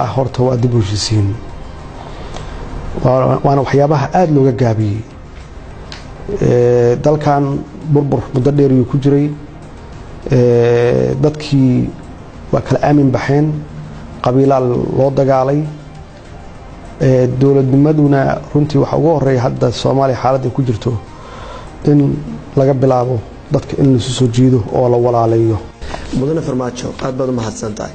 horta waa dib u heshiisiin waana waxyaabaha aad looga gaabiyay dalkan burbur muddo dheer uu ku jiray dadkii waa kala aamin baxeen qabiilal loo dagaalay dawladnimaduna runtii waxa ugu horeeya hadda Soomaaliya xaaladda ku jirto in laga bilaabo dadka in la soo jiido oo la walaalayo mudane farmaajo aad baad u mahadsantahay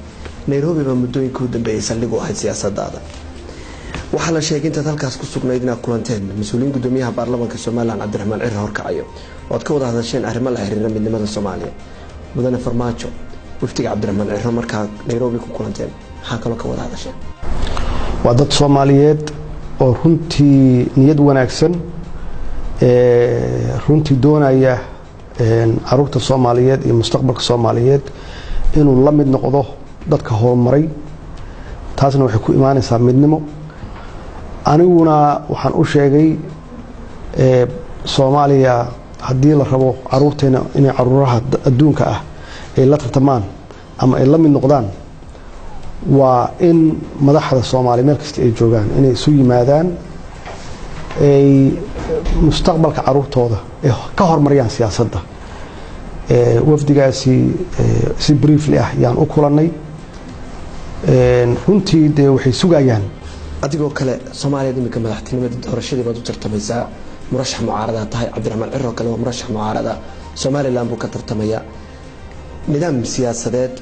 Nairobi ba muddooyinka u dambeeyay saldhigu ahayd siyaasadda waxa la sheegay inta halkaas ku sugnayd inaad kulanteen mas'uuliyiin gudoomiyaha baarlamaanka Soomaaliland Cabdiraxmaan Cirre horkacayo oo ka wada hadasheen arrimo la xiriira midnimada Soomaaliya mudane farmaajo waftiga Cabdiraxmaan Cirre markaa Nairobi ku kulanteen waxa kale ka wada hadasheen waa dad Soomaaliyeed oo runtii niyad wanaagsan runtii doonaya caruurta Soomaaliyeed iyo mustaqbalka Soomaaliyeed inuu la mid noqdo dadka horumaray taasna waxay ku imaanaysaa midnimo aniguna waxaan u sheegay Soomaaliya hadii la rabo caruurteena inay caruuraha adduunka ah ay la tartamaan ama ay la mid noqdaan waa in madaxda Soomaaliya meel kasta ay joogaan inay isu yimaadaan ay mustaqbalka caruurtooda ka hormariyaan siyaasadda wafdigaasi si briefly ah yaan u kulanay runtii de waxay sugayaan adigoo kale Soomaaliya imika madaxtinimada doorashadii baad u tartamaysaa murashax mucaarada tahay Cabdiraxmaan Cirre kale waa murashax mucaarada Soomaaliland buu ka tartamaya nidaam siyaasadeed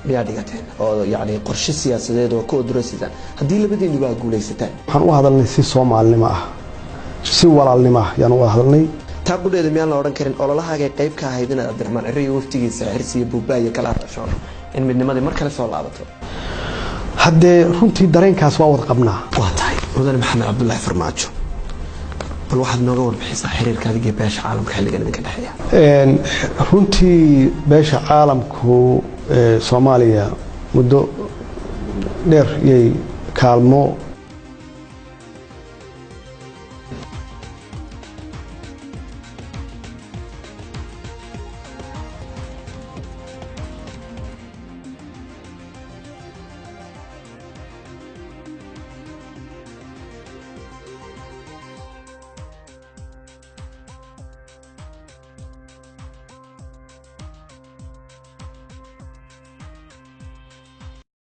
miyaa dhigateen oo yaani qorshe siyaasadeed oo ka oduraysan hadii labadiinu baa guuleysataan waxaan u hadalnay si Soomaalnimo ah si walaalnimo ah yaan u hadalnay taaqudeeda miyaan la oran karin ololahaaga qayb ka ahayd in Cabdiraxmaan Cirre iyo waftigiisa xirsiye buubaayo kala hadasho in midnimadii mar kale soo laabato haddee runtii dareenkaas waa wada qabnaa waa tahay mudane maxamed cabdullaahi farmaajo bal waxaad nooga warbixisaa xiriirka adiga beesha caalamka xilligan idinka dhexeeya runtii beesha caalamku Soomaaliya muddo dheer yay kaalmo